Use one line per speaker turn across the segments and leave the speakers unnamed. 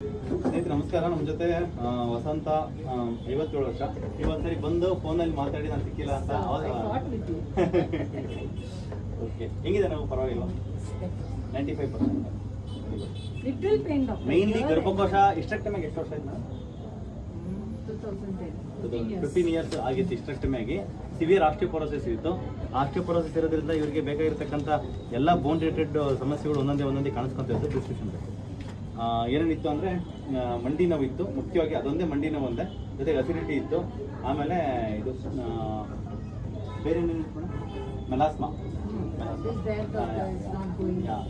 ಸ್ನೇಹಿತರೆ ನಮಸ್ಕಾರ. ನಮ್ಮ ಜೊತೆ ವಸಂತ 57 ವರ್ಷ. ಇವತ್ತರಿ ಬಂದು ಫೋನಲ್ಲಿ ಮಾತಾಡಿ ನಾನು ಸಿಕ್ಕಿಲ್ಲ ಅಂತ. ಓಕೆ, ಹೆಂಗಿದೆ ನಾವು? ಪರವಾಗಿಲ್ಲ, 95%. ಮೇನ್ಲಿ ಗರ್ಭಕೋಶ ಇಸ್ಟ್ರೆಕ್ಟಮಿ ಎಷ್ಟು ವರ್ಷ ಆಯ್ತು? 15 ಇಯರ್ಸ್ ಆಗಿತ್ತು ಇಸ್ಟ್ರೆಕ್ಟಮಿ ಆಗಿ. ಸಿವಿಯರ್ ಆಸ್ಟಿಯೋಪೊರೋಸಿಸ್ ಇತ್ತು. ಆಸ್ಟಿಯೋಪೊರೋಸಿಸ್ ಇರೋದ್ರಿಂದ ಇವರಿಗೆ ಬೇಕಾಗಿರ್ತಕ್ಕಂಥ ಎಲ್ಲ ಬೋನ್ ರಿಲೇಟೆಡ್ ಸಮಸ್ಯೆಗಳು ಒಂದೊಂದೇ ಕಾಣಿಸ್ಕೊಂತಿತ್ತು. ಪ್ರಿಸ್ಕ್ರಿಪ್ಷನ್ ಏನೇನಿತ್ತು ಅಂದರೆ ಮಂಡಿ ನೋವು ಇತ್ತು, ಮುಖ್ಯವಾಗಿ ಅದೊಂದೇ ಮಂಡಿ ನೋವು ಒಂದೇ, ಜೊತೆಗೆ ಅಸಿಡಿಟಿ ಇತ್ತು. ಆಮೇಲೆ ಇದು ಬೇರೆ ಏನೇನಿತ್ತು madam? Melasma.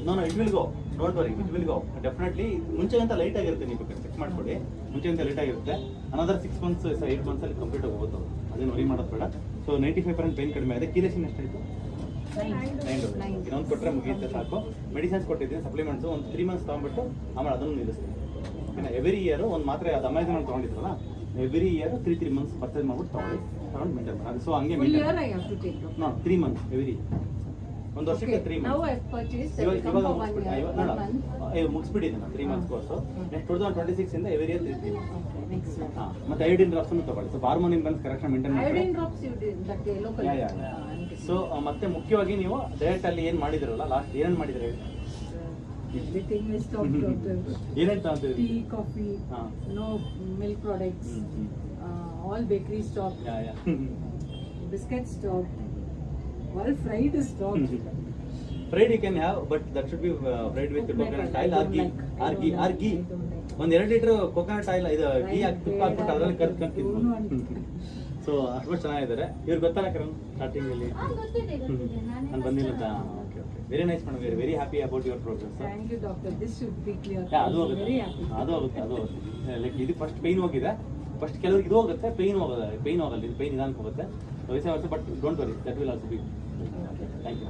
No it will go, don't worry, it will go definitely. ಮುಂಚೆಗಿಂತ ಲೈಟ್ ಆಗಿರುತ್ತೆ, ನೀವು ಚೆಕ್ ಮಾಡ್ಕೊಡಿ. ಮುಂಚೆಗಿಂತ ಲೈಟ್ ಆಗಿರುತ್ತೆ. ಅನದರ್ 6 months 8 months ಅಲ್ಲಿ ಕಂಪ್ಲೀಟ್ ಆಗಿ ಹೋಗುತ್ತೆ. ಅದೇನು ವರಿ ಮಾಡೋದು ಬೇಡ. ಸೊ 95% ಪೇನ್ ಕಡಿಮೆ ಆಗಿದೆ. ಕೀಲೇಷನ್ ಎಷ್ಟಾಯಿತು? 9. ಇನ್ನೊಂದು ಕೊಟ್ಟರೆ ಮುಗಿಯುತ್ತೆ ಸಾಕು. ಮೆಡಿಸಿನ್ಸ್ ಕೊಟ್ಟಿದ್ದೀನಿ, ಸಪ್ಲಿಮೆಂಟ್ಸು ಒಂದು 3 months ತೊಗೊಂಡ್ಬಿಟ್ಟು ಆಮೇಲೆ ಅದನ್ನು ನಿಲ್ಲಿಸ್ತೀನಿ. ಓಕೆನಾ? ಎವ್ರಿ ಇಯರ್ ಒಂದು ಮಾತ್ರೆ, ಅದು ಅಮೆಝಾನ್ ತೊಗೊಂಡಿದ್ರಲ್ಲ, ಎವ್ರಿ ಇಯರ್ 3 months ಪರ್ಚೇಸ್ ಮಾಡ್ಬಿಟ್ಟು ತಗೊಂಡು ಮೇಂಟೈನ್ ಮಾಡಿ. ಸೊ ಹಂಗೆ ನೋ 3 months ಎವ್ರಿ. ಒಂದು ವರ್ಷಕ್ಕೆ 3 months. ಇವಾಗ ಮುಗಿಸ್ಬಿಟ್ಟಿದ್ದೀನಿ 3 months ಕೋರ್ಸು. ನೆಕ್ಸ್ಟ್ 2026 ಇಂದ ಎವ್ರಿ ಇಯರ್ 3 months. ಹಾಂ, ಮತ್ತೆ ಐಯೋಡಿನ್ ಡ್ರಾಪ್ಸ್ ತಗೊಳ್ಳಿ. So hormone imbalance correction maintain ಮಾಡಿ. ಸೊ ಮತ್ತೆ ಮುಖ್ಯವಾಗಿ ನೀವು ಡಯಟ್ ಅಲ್ಲಿ ಏನ್ ಮಾಡಿದಿರಲ್ಲ, ಲಾಸ್ಟ್ ಏನೇನ್ ಮಾಡಿದ್ರೆ ಏನೇನ್ ತಗೊಂತೀವಿ?
Tea, coffee, no milk products, all bakery stop, biscuit stop, all fried stop.
Fried you can have, but that should be fried with coconut oil or ghee. ಒಂದು 2 ಲೀಟರ್ ಕೋಕೋನಟ್ ಆಯಿಲ್, ಇದು ಘೀ ತುಪ್ಪ ಹಾಕ್ಬಿಟ್ಟು ಅದರಲ್ಲಿ ಕರ್ಕೊಂಡು. ಸೊ ಅಷ್ಟು ಚೆನ್ನಾಗಿದ್ದಾರೆ. ಇವ್ರು ಗೊತ್ತಲ್ಲ ಕರಣ್ ಸ್ಟಾರ್ಟಿಂಗ್ ಅಲ್ಲಿ ನಾನು ಬಂದಿಲ್ಲ ಅಂತ. Okay okay, very nice madam, very happy about your progress.
Thank you doctor, this should be clear.
ಅದು ಹೋಗುತ್ತೆ. ಲೈಕ್ ಇದು ಫಸ್ಟ್ ಪೈನ್ ಹೋಗಿದೆ. ಫಸ್ಟ್ ಕೆಲವರಿಗೆ ಇದು ಹೋಗುತ್ತೆ, ಪೈನ್ ಹೋಗಲ್ಲ. ಇದು ಪೈನ್ ನಿಧಾನಕ್ಕೆ ಹೋಗುತ್ತೆ. But don't worry, that will also be. Thank you.